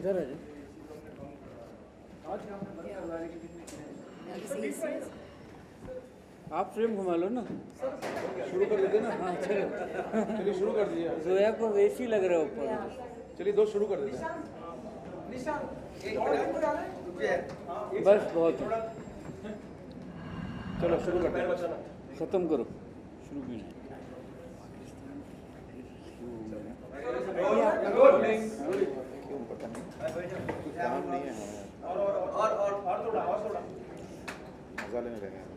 इधर है आप फ्रेम घुमा लो ना, शुरू कर देते ना। हाँ चलो। चलिए शुरू कर दीजिए। जोया को वैसी लग रहा है ऊपर। चलिए दो शुरू कर देते हैं। बस बहुत है, चलो शुरू करते हैं। ख़त्म करो, शुरू भी नहीं। क्यों पता नहीं, कुछ काम नहीं है और थोड़ा मजा लेने लगे हैं।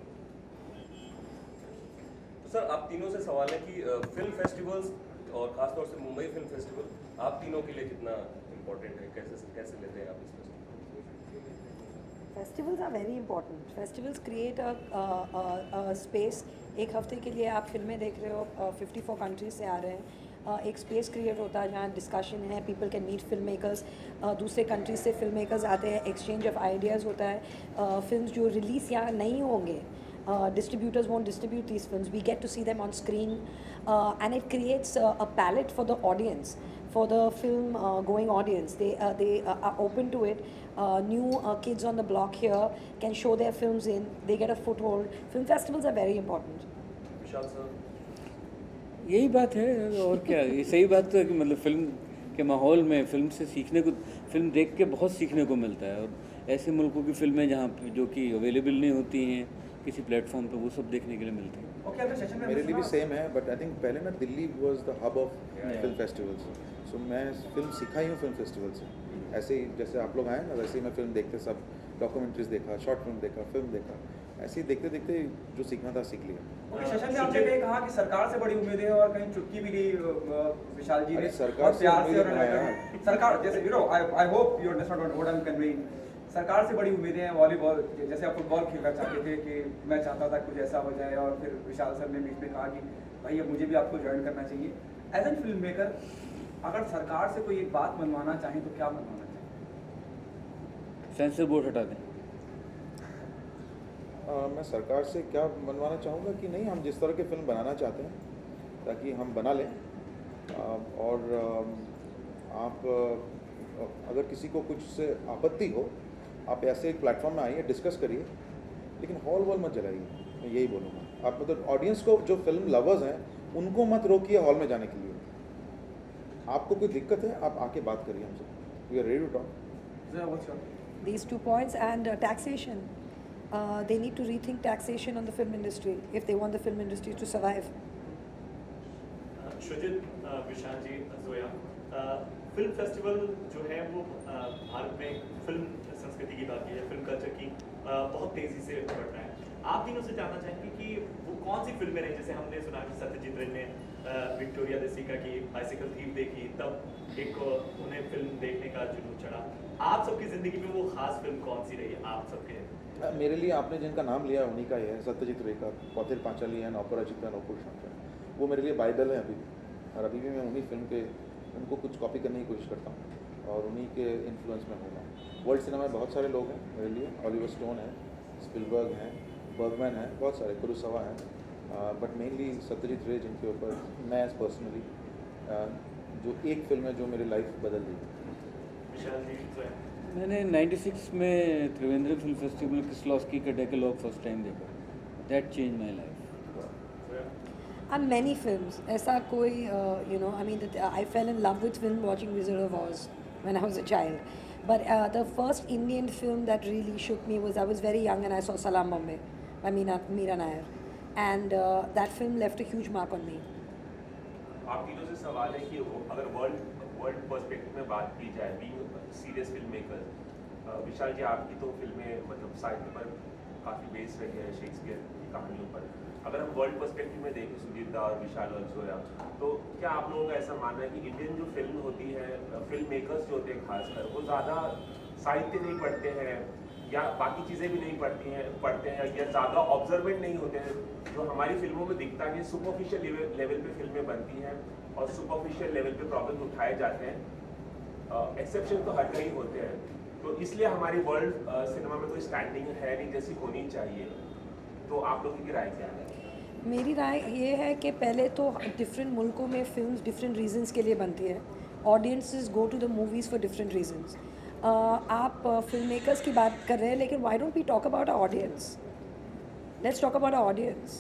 तो सर आप तीनों से सवाल है कि फिल्म फेस्टिवल्स और खासतौर से मुंबई फिल्म फेस्टिवल आप तीनों के लिए कितना इम्पोर्टेंट है, कैसे लेते हैं आप इस festival? Festivals are very important. Festivals create a space. एक हफ्ते के लिए आप फिल्में देख रहे हो, 54 कंट्रीज से आ रहे हैं. एक स्पेस क्रिएट होता है जहाँ डिस्कशन है, people can meet film makers. दूसरे कंट्रीज से फिल्म मेकर्स आते हैं, एक्सचेंज ऑफ आइडियाज़ होता है. फिल्म्स जो रिलीज़ यहाँ नहीं होंगे, distributors won't distribute these films. We get to see them on screen, and it creates a palette for the audience, for the film going audience. They are open to it. New kids on the block here can show their films in. They get a foothold. Film festivals are very important. Vishal sir, यही बात है और क्या, ये सही बात तो है कि मतलब फिल्म के माहौल में फिल्म से सीखने को, फिल्म देख के बहुत सीखने को मिलता है. और ऐसे मुल्कों की फिल्में जहाँ जो कि अवेलेबल नहीं होती हैं किसी प्लेटफॉर्म पे, वो सब देखने के लिए मिलती है. मेरे लिए भी सेम है, बट आई थिंक पहले ना Delhi was the hub of film festivals. So मैं फिल्म सीखा ही हूँ फिल्म फेस्टिवल से. ऐसे ही जैसे आप लोग आए ना, वैसे ही मैं फिल्म देखते सब डॉक्यूमेंट्रीज देखा, शॉर्ट फिल्म देखा, फिल्म देखा. ऐसे ही देखते देखते जो सीखना था सीख लिया. शशन ने आपने कहीं कहा कि सरकार से बड़ी उम्मीदें हैं और कहीं चुटकी भी ली विशाल जी ने. सरकार और प्यार से से उम्मीदें बनाया. सरकार जैसे I hope you understand what I am conveying. सरकार से बड़ी उम्मीदें हैं. वॉलीबॉल जैसे आप फुटबॉल खेलना चाहते थे कि मैं चाहता था कुछ ऐसा हो जाए, और फिर विशाल सर ने बीच में कहा कि भाई अब मुझे भी आपको ज्वाइन करना चाहिए. एज एन फिल्म मेकर अगर सरकार से कोई एक बात मनवाना चाहें तो क्या मनवाना चाहें? सेंसर बोर्ड हटा दें. मैं सरकार से क्या मनवाना चाहूँगा कि नहीं, हम जिस तरह की फिल्म बनाना चाहते हैं ताकि हम बना लें. और आप अगर किसी को कुछ से आपत्ति हो, आप ऐसे एक प्लेटफॉर्म में आइए, डिस्कस करिए, लेकिन हॉल वॉल मत जलाइए. मैं यही बोलूँगा. आप मतलब ऑडियंस को, जो फिल्म लवर्स हैं, उनको मत रोकिए हॉल में जाने के लिए. आपको कोई दिक्कत है, आप आके बात करिए हमसे. We are ready to talk. These 2 points and taxation. They need to rethink taxation on the film industry if they want the film industry to survive. Shoojit, Vishal ji, Zoya, film festival जो है वो भारत में फिल्म संस्कृति की बात की है, फिल्म कल्चर की बहुत तेज़ी से बढ़ रहा है. आप तीनों से जानना चाहेंगे कि वो कौन सी फिल्में रही, जैसे हमने सुना कि सत्यजीत रे ने विक्टोरिया देसिका की बाइसिकल थीफ देखी, तब एक उन्हें फिल्म देखने का जुनून चढ़ा. आप सबकी ज़िंदगी में वो खास फिल्म कौन सी रही आप सबके? मेरे लिए आपने जिनका नाम लिया उन्हीं का ही है, सत्यजीत रे का पौथिर पांचाली एंड अपराजिता नौकुर शंकर. वो मेरे लिए बाइबल है अभी भी. और अभी भी मैं उन्हीं फिल्म के, उनको कुछ कॉपी करने की कोशिश करता हूँ और उन्हीं के इन्फ्लुएंस में हूँ. वर्ल्ड सिनेमा में बहुत सारे लोग हैं मेरे लिए. ऑलिवर स्टोन है, स्पिलबर्ग हैं, बर्गमैन है, बहुत सारे, कुरुसावा हैं, बट मेनली सत्यजीत रे, जिनके ऊपर मैं पर्सनली जो एक फिल्म है जो मेरी लाइफ बदल दी. विशाल जी, जोया. मैंने 96 में त्रिवेंद्र फिल्म फेस्टिवल किस्लॉस्की का डेकेलॉग फर्स्ट टाइम देखा. That change my life. And many films. ऐसा कोई I mean, I fell in love with film watching Wizard of Oz when I was a child. But the first Indian film that really shook me was, I was very young and I saw Salaam Bombay by Meera Nair. And that film left a huge mark on me. आप तीनों से सवाल है कि अगर world perspective में बात की जाए, बीइंग सीरियस फिल्म मेकर, विशाल जी आपकी तो फिल्में मतलब साहित्य पर काफ़ी बेस्ड रही है, शेक्सपियर की कहानियों पर. अगर हम वर्ल्ड पर्सपेक्टिव में देखें, सुदीर्दा और विशाल और जोया, तो क्या आप लोगों का ऐसा मानना है कि इंडियन जो फिल्म होती है, फिल्म मेकर्स जो होते हैं खासकर, वो ज़्यादा साहित्य नहीं पढ़ते हैं या बाकी चीज़ें भी नहीं पढ़ते हैं या ज़्यादा ऑब्जर्वेंट नहीं होते हैं? जो हमारी फिल्मों में दिखता है कि सुपरफिशियल लेवल पे फिल्में बनती हैं और सुपरफिशियल लेवल पे प्रॉब्लम उठाए जाते हैं. एक्सेप्शन तो हर कहीं होते हैं, तो इसलिए हमारी वर्ल्ड सिनेमा में कोई स्टैंडिंग है नहीं जैसी होनी चाहिए. तो आप लोगों की राय क्या है? मेरी राय ये है कि पहले तो डिफरेंट मुल्कों में फिल्म्स डिफरेंट रीजंस के लिए बनती है. Audiences go to the movies for different reasons. आप फिल्म मेकर्स की बात कर रहे हैं, लेकिन why don't we talk about our audience? Let's talk about our audience,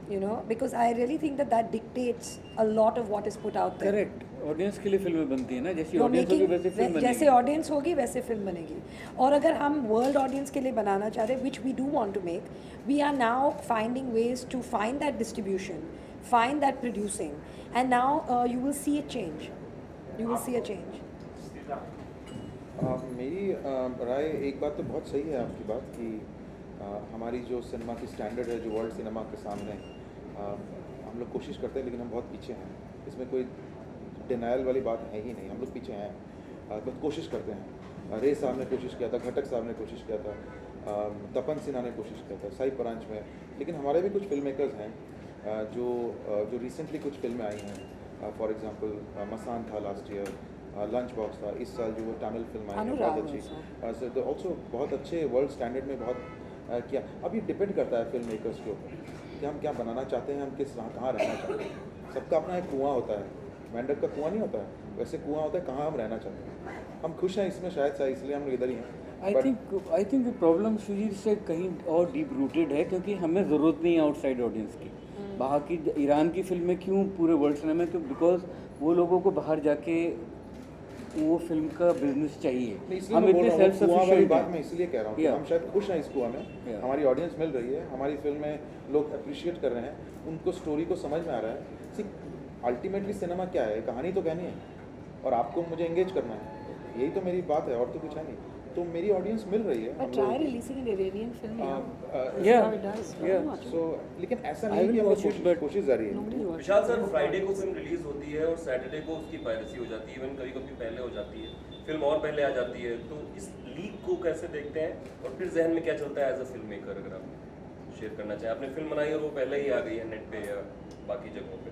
you know, because I really think that dictates a lot of what is put out there. Correct, audience के लिए फिल्में बनती है ना, जैसी You're ऑडियंस होगी making- वैसे film जैसे बनेगी. ऑडियंस होगी वैसे फिल्म बनेगी. और अगर हम वर्ल्ड ऑडियंस के लिए बनाना चाहते हैं, which we do want to make, we are now finding ways to find that distribution, find that producing, and now you will see a change. You will see a change. मेरी राय, एक बात तो बहुत सही है आपकी बात कि हमारी जो सिनेमा की स्टैंडर्ड है, जो वर्ल्ड सिनेमा के सामने हम लोग कोशिश करते हैं, लेकिन हम बहुत पीछे हैं. इसमें कोई डिनायल वाली बात है ही नहीं. हम लोग पीछे हैं, बस कोशिश करते हैं. रे साहब ने कोशिश किया था, घटक साहब ने कोशिश किया था, तपन सिन्हा ने कोशिश किया था, साई परांच में. लेकिन हमारे भी कुछ फिल्म मेकर्स हैं जो रिसेंटली कुछ फिल्में आई हैं. फॉर एग्जांपल मसान था लास्ट ईयर, लंच बॉक्स था. इस साल जो वो तमिल फिल्म आई है अनुराग बहुत अच्छी, तो ऑल्सो बहुत अच्छे वर्ल्ड स्टैंडर्ड में बहुत किया. अब ये डिपेंड करता है फिल्म मेकर्स के ऊपर कि हम क्या बनाना चाहते हैं, हम किस कहाँ रहना चाहते हैं. सबका अपना एक कुआं होता है, मेंढक का कुआं नहीं होता है, वैसे कुआं होता है कहाँ हम रहना चाहते हैं. हम खुश हैं इसमें शायद से, इसलिए हम लोग इधर ही हैं. आई थिंक प्रॉब्लम सुजीत से कहीं और डीप रूटेड है, क्योंकि हमें ज़रूरत नहीं है आउटसाइड ऑडियंस की. बाहर की ईरान की फिल्में क्यों पूरे वर्ल्ड सिनेमा में, तो बिकॉज वो लोगों को बाहर जाके वो फिल्म का बिजनेस चाहिए. इसलिए मैं बोल रहा हूँ, कुआं वाली बात मैं इसलिए कह रहा हूँ कि Yeah. हम शायद खुश हैं इस कुआं में. Yeah. हमारी ऑडियंस मिल रही है, हमारी फिल्म में लोग अप्रिशिएट कर रहे हैं, उनको स्टोरी को समझ में आ रहा है. सी अल्टीमेटली सिनेमा क्या है, कहानी तो कहनी है और आपको मुझे एंगेज करना है. यही तो मेरी बात है, और तो कुछ है नहीं. तो मेरी ऑडियंस मिल रही है. But try releasing an Iranian film. Yeah. How it does. Yeah. सो लेकिन ऐसा I नहीं will कि हम watch it, but- कोशिश जारी है. Nobody's watching. विशाल सर, फ्राइडे को फिल्म रिलीज होती है और सैटरडे को उसकी पायरेसी हो जाती है, इवन कभी कभी पहले हो जाती है, फिल्म और पहले आ जाती है. तो इस लीक को कैसे देखते हैं, और फिर जहन में क्या चलता है एज अ फिल्म मेकर, अगर आप शेयर करना चाहें? आपने फिल्म बनाई और वो पहले ही आ गई है नेट पे या बाकी जगहों पे.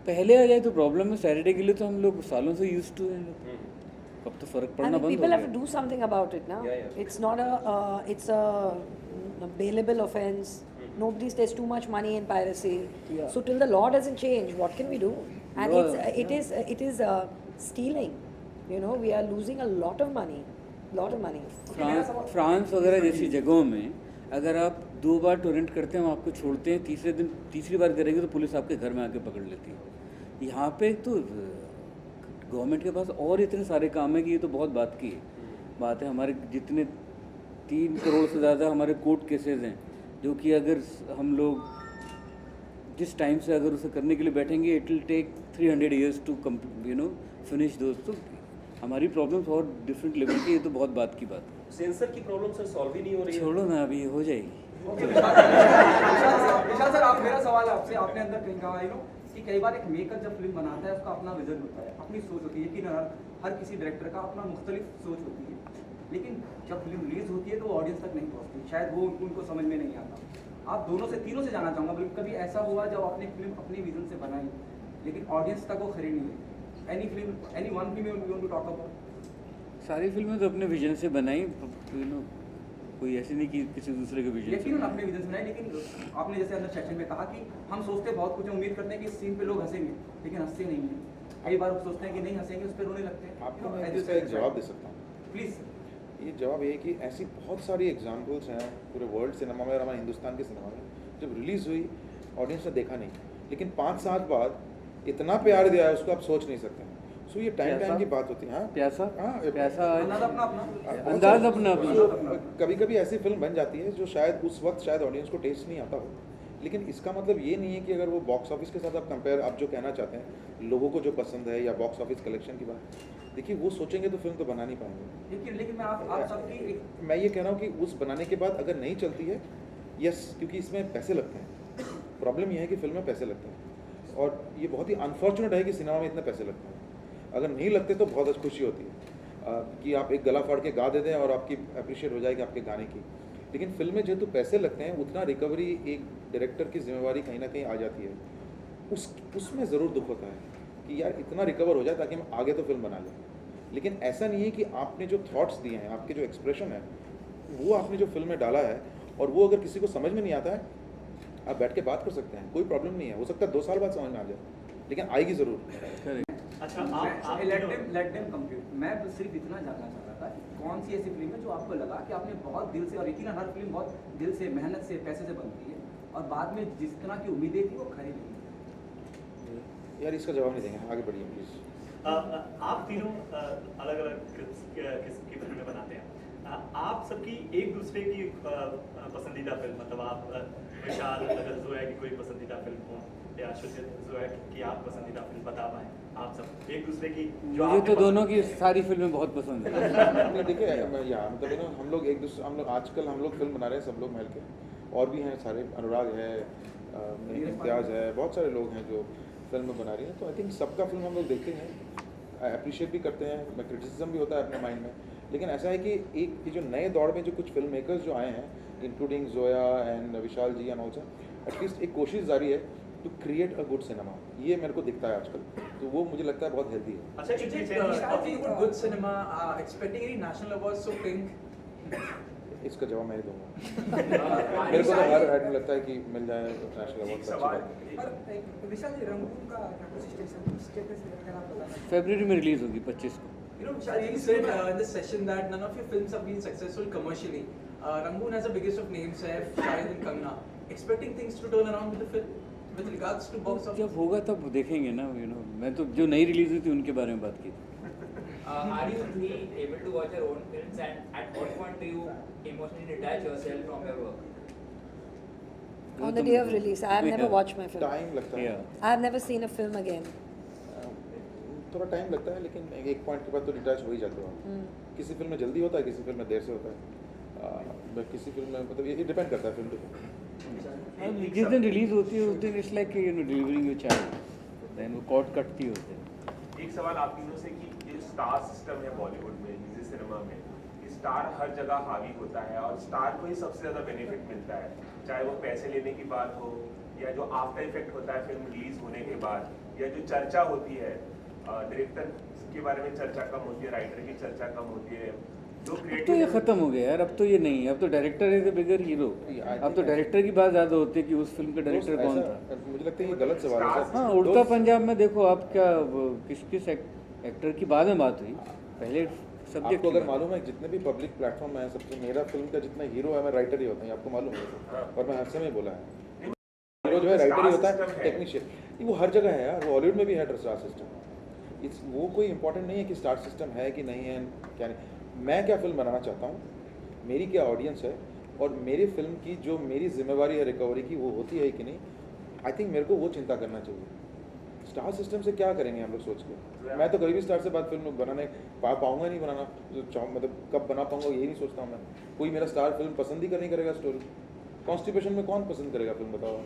पहले आ जाए तो प्रॉब्लम है. सैटरडे के लिए तो हम लोग सालों से यूज टू हैं. अब तो फर्क I पड़ना mean, बंद हो people have to गया. do something about it now. Yeah. It's not it's a bailable offense. Nobody stays too much money in piracy. Yeah. So till the law doesn't change, what can we do? And it is stealing. You know, we are losing a lot of money. France वगैरह जैसी जगहों में अगर आप 2 बार Torrent करते हैं, हम आपको छोड़ते हैं, तीसरी बार करेंगे तो पुलिस आपके घर में आके पकड़ लेती है. यहाँ पे तो गवर्नमेंट के पास और इतने सारे काम है कि ये तो बहुत बात है. हमारे जितने 3 करोड़ से ज़्यादा हमारे कोर्ट केसेस हैं, जो कि अगर हम लोग जिस टाइम से अगर उसे करने के लिए बैठेंगे, it will take 300 years to finish those. तो हमारी प्रॉब्लम्स और डिफरेंट लेवल की, ये तो बहुत बात की बात है. सेंसर की प्रॉब्लम सर सॉल्व ही नहीं हो रही है. छोड़ो ना, अभी हो जाएगी. विशाल सर, आप, मेरा सवाल है आपसे. आपने अंदर कहीं कहा कि कई बार एक मेकर जब फिल्म बनाता है, उसका अपना विजन होता है, अपनी सोच होती है कि हर किसी डायरेक्टर का अपना मुख्तलिफ सोच होती है. लेकिन जब फिल्म रिलीज होती है तो वो ऑडियंस तक नहीं पहुंचती, शायद वो उनको समझ में नहीं आता. आप तीनों से जानना चाहूँगा, बल्कि कभी ऐसा हुआ जब आपने फिल्म अपने विजन से बनाई लेकिन ऑडियंस तक वो खरीद नहीं हुई? Any one film you want to talk about? सारी फिल्में तो अपने विजन से बनाई, कोई ऐसी नहीं कि किसी दूसरे के विजन से. लेकिन अपने विजन से बनाई, लेकिन आपने जैसे अंदर सेक्शन में कहा कि हम सोचते बहुत कुछ, उम्मीद करते हैं कि इस सीन पे लोग हंसेंगे, लेकिन हंसते नहीं हैं. कई बार सोचते हैं कि नहीं हंसेंगे, उस पर रोने लगते हैं. आपको मैं इसका एक जवाब दे सकता हूँ. प्लीज. ये जवाब ये है कि ऐसी बहुत सारी एग्जांपल्स हैं पूरे वर्ल्ड सिनेमा में और हमारे हिंदुस्तान के सिनेमा में, जब रिलीज़ हुई ऑडियंस ने देखा नहीं, लेकिन 5 साल बाद इतना प्यार दिया है उसको आप सोच नहीं सकते. सो ये टाइम की बात होती है. हाँ, प्यासा अपना अंदाज अपना. कभी कभी ऐसी फिल्म बन जाती है जो शायद उस वक्त शायद ऑडियंस को टेस्ट नहीं आता हो, लेकिन इसका मतलब ये नहीं है कि अगर वो बॉक्स ऑफिस के साथ आप कंपेयर, आप जो कहना चाहते हैं लोगों को जो पसंद है या बॉक्स ऑफिस कलेक्शन की बात, देखिए वो सोचेंगे तो फिल्म तो बना नहीं पाएंगे. लेकिन मैं आप सबकी मैं ये कह रहा हूँ कि उस बनाने के बाद अगर नहीं चलती है, यस, क्योंकि इसमें पैसे लगते हैं. प्रॉब्लम यह है कि फिल्म में पैसे लगते हैं और ये बहुत ही अनफॉर्चुनेट है कि सिनेमा में इतने पैसे लगते हैं. अगर नहीं लगते तो बहुत खुशी होती है कि आप एक गला फाड़ के गा दे दें और आपकी अप्रिशिएट हो जाएगी आपके गाने की. लेकिन फिल्म में जेहेतु पैसे लगते हैं, उतना रिकवरी एक डायरेक्टर की जिम्मेवारी कहीं ना कहीं आ जाती है. उसमें ज़रूर दुख होता है कि यार इतना रिकवर हो जाए ताकि हम आगे तो फिल्म बना लें. लेकिन ऐसा नहीं है कि आपने जो थॉट्स दिए हैं, आपके जो एक्सप्रेशन है, वो आपने जो फिल्म में डाला है और वो अगर किसी को समझ में नहीं आता है, आप बैठ के बात कर सकते हैं, कोई प्रॉब्लम नहीं है. हो सकता है 2 साल बाद समझ में आ जाए, लेकिन आएगी ज़रूर. अच्छा आप लेट देम कंप्लीट। मैं बस सिर्फ इतना जानना चाहता था कि कौन सी ऐसी फिल्म है जो आपको लगा कि आपने बहुत दिल से, और यकीनन हर फिल्म बहुत दिल से, मेहनत से, पैसे से बनती है, और बाद में जिस तरह की उम्मीदें थी वो खरी नहीं। यार इसका जवाब नहीं देंगे, आगे बढ़िए प्लीज़। आप तीनों अलग अलग किस्म की फिल्में बनाते हैं। आप सबकी एक दूसरे की पसंदीदा फिल्म, मतलब आप विशाल अगर जोया की कोई पसंदीदा फिल्म हो, या शुचित जोया की आप पसंदीदा फिल्म बता पाएं, आप सब एक दूसरे की जो मुझे आपके तो पसंद- दोनों की सारी फिल्में बहुत पसंद है। नहीं देखिए, मतलब हम लोग एक दूसरे, हम लोग आजकल हम लोग फिल्म बना रहे हैं सब लोग मिल के, और भी हैं सारे, अनुराग है, इम्तियाज़ है, बहुत सारे लोग हैं जो फिल्म बना रही हैं। तो आई थिंक सबका फिल्म हम लोग देखते हैं, अप्रिशिएट भी करते हैं, क्रिटिसिज्म भी होता है अपने माइंड में। लेकिन ऐसा है कि एक ये जो नए दौर में जो कुछ फिल्म मेकर्स जो आए हैं, including Zoya and Vishal ji and also, at least एक कोशिश जारी है to create a good cinema. ये मेरे को दिखता है आजकल, तो वो मुझे लगता है बहुत हेल्दी है। अच्छा Is इतनी it channel- talking about good cinema, expecting any national awards so pink? इसका जवाब मैं ही दूंगा। मेरे को तो हर हेड में लगता है कि मिल जाए नेशनल अवार्ड, एक तो अच्छी सवाल बात है। और एक विशाल जी, रंगून का स्टेटस अगर आप बताना। फरवरी में रिलीज़ होगी 25 को। You know, Vishal, you said in this session that none of your films have been successful commercially. Rangoon has the biggest of names, Saif, Shahid and Kangna. Expecting things to turn around with the film with regards to box office? जब होगा तब देखेंगे ना, मैं तो जो नई release हुई थी उनके बारे में बात की थी। Are you three able to watch your own films, and at what point do you emotionally detach yourself from your work? On the day of release, I have never watched my film. Time लगता है, Yeah. I have never seen a film again. थोड़ा time लगता है, लेकिन एक point के बाद तो डिटैच हो ही जाते हो आप। किसी फिल्म में जल्दी होता है, किसी फिल्म में देर से होता है, किसी फिल्म में मतलब ये डिपेंड करता है फिल्म टू फिल्म। जिस दिन रिलीज़ होती है उस दिन it's like delivering your child, then वो कॉर्ड कटती होते हैं। एक सवाल आप तीनों से कि ये स्टार सिस्टम है बॉलीवुड में, निजी सिनेमा में, कि स्टार हर जगह हावी होता है और स्टार को ही सबसे ज़्यादा बेनिफिट मिलता है, चाहे वो पैसे लेने की बात हो, या जो आफ्टर इफेक्ट होता है फिल्म रिलीज होने के बाद, या जो चर्चा होती है, डायरेक्टर के बारे में चर्चा कम होती है, राइटर की चर्चा कम होती है, जो अब तो ये क्रिएटिव ख़त्म हो गया यार, अब तो ये नहीं है, अब तो director is the bigger hero. अब तो डायरेक्टर की बात ज़्यादा होती है कि उस फिल्म का डायरेक्टर कौन था। मुझे लगता है ये गलत सवाल है सर। हाँ, उड़ता पंजाब में देखो आप, क्या किस एक्टर की बाद में बात हुई, पहले सब्जेक्ट। आपको अगर मालूम है जितने भी पब्लिक प्लेटफॉर्म है, सबसे मेरा फिल्म का जितना हीरो है, मैं राइटर ही होता है, आपको मालूम है, और मैं हर समय बोला है हीरो जो है राइटर ही होता है, टेक्नीशियन। वो हर जगह है यार, हॉलीवुड में भी है स्टार सिस्टम। वो कोई इंपॉर्टेंट नहीं है कि स्टार सिस्टम है कि नहीं है, क्या नहीं। मैं क्या फिल्म बनाना चाहता हूँ, मेरी क्या ऑडियंस है, और मेरी फिल्म की जो मेरी जिम्मेवारी है रिकवरी की, वो होती है कि नहीं। आई थिंक मेरे को वो चिंता करना चाहिए। स्टार सिस्टम से क्या करेंगे हम लोग सोच के। मैं तो कभी भी स्टार से बात फिल्म बनाने पाऊंगा नहीं, बनाना मतलब कब बना पाऊंगा यही नहीं सोचता हूँ मैं। कोई मेरा स्टार फिल्म पसंद ही कर नहीं करेगा स्टोरी। कॉन्स्टिपेशन में कौन पसंद करेगा फिल्म, बताओ।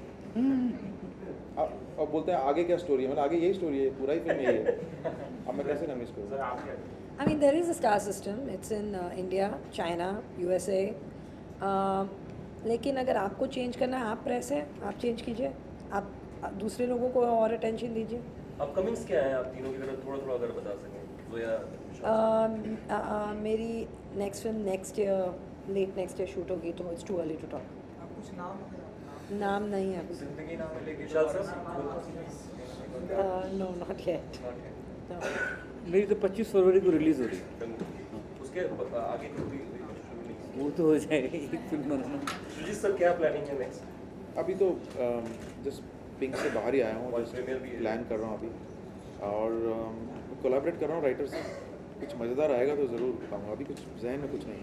अब बोलते हैं आगे क्या स्टोरी है, मतलब आगे यही स्टोरी है, पूरा ही फिल्म यही है। अब मैं कैसे कन्विंस करूँ। सर आप क्या I mean, there is a star system. It's in India, China, USA. लेकिन अगर आपको चेंज करना है, आप प्रेस है, आप चेंज कीजिए, आप दूसरे लोगों को और अटेंशन दीजिए। अपकमिंग्स क्या है आप तीनों की तरफ, थोड़ा थोड़ा अगर बता सकें तो, या मेरी next film next year, late next year shoot होगी, तो it's too early to talk. आप कुछ नाम नाम नहीं है अभी। जिंदगी नाम लेके विशाल सर नो नॉट येट। मेरी तो 25 फरवरी को रिलीज़ हो रही है। उसके आगे जो भी शुरू नहीं। वो तो हो जाएगी एक फिल्म बनाना। सुजीत सर क्या प्लानिंग है नेक्स्ट? अभी तो जस्ट पिंक से बाहर ही आया हूँ, World premiere भी है। प्लान कर रहा हूँ अभी, और कोलैबोरेट कर रहा हूँ राइटर से। कुछ मज़ेदार आएगा तो ज़रूर बताऊँगा, अभी कुछ जहन में कुछ नहीं।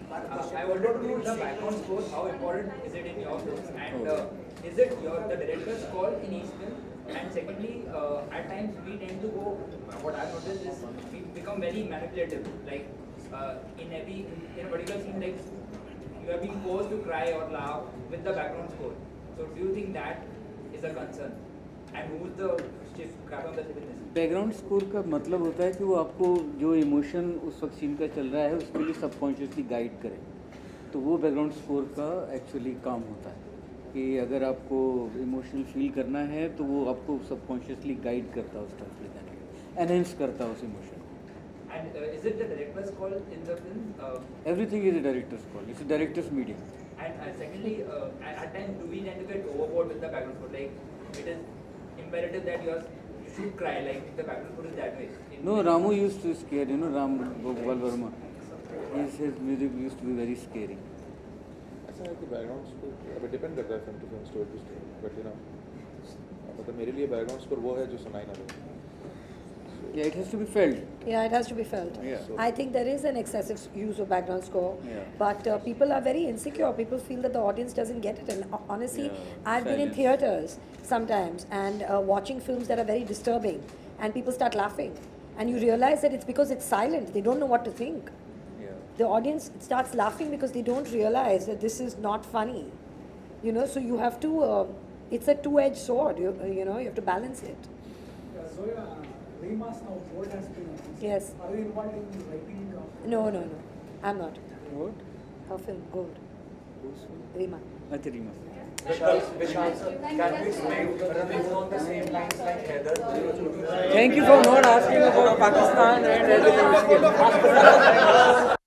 I wanted to know the background score. How important is it in your films? And is it the director's call in each film? And secondly, at times we tend to go. What I've noticed is we become very manipulative. Like in a particular scene, like you have been forced to cry or laugh with the background score. So do you think that is a concern? And who's the crack on the ship in this? Background score का मतलब होता है कि वो आपको जो emotion उस वक्त सीन का चल रहा है उसके लिए सबकॉन्शियसली गाइड करे। तो वो बैकग्राउंड स्कोर का एक्चुअली काम होता है कि अगर आपको इमोशनल फील करना है तो वो आपको सबकॉन्शियसली गाइड करता है उस तरफ ले जाने के, एनहेंस करता है उस इमोशन को। And is it the director's call in the film? Everything is a directors call, it's a directors medium. And secondly, at times do we tend to get overboard with the background score? Like it is imperative that you should cry, like the background score is that way in No, Ramu used to scare, you know, Ram Gopal Verma. His music used to be very scary. ऐसा है कि background score अब depend करता है film to film, story to story, but you know मतलब मेरे लिए background score वो है जो सुनाई ना दे. Yeah, it has to be felt. Yeah, it has to be felt. Yeah. I think there is an excessive use of background score, Yeah. but people are very insecure. People feel that the audience doesn't get it. And honestly, Yeah, I've been in silence. theaters sometimes and watching films that are very disturbing, and people start laughing, and you realize that it's because it's silent. They don't know what to think. Yeah. The audience starts laughing because they don't realize that this is not funny. You know, so you have to. It's a two-edged sword. You know, you have to balance it. Zoya, Reema's now board has been announced. Yes. Are you involved in writing? No, I'm not. What? Her film, Gold. Who's film? Rima. Atirima. Vishal sir, can we expect running on the same lines like Heather? Thank you for not asking about Pakistan and everything.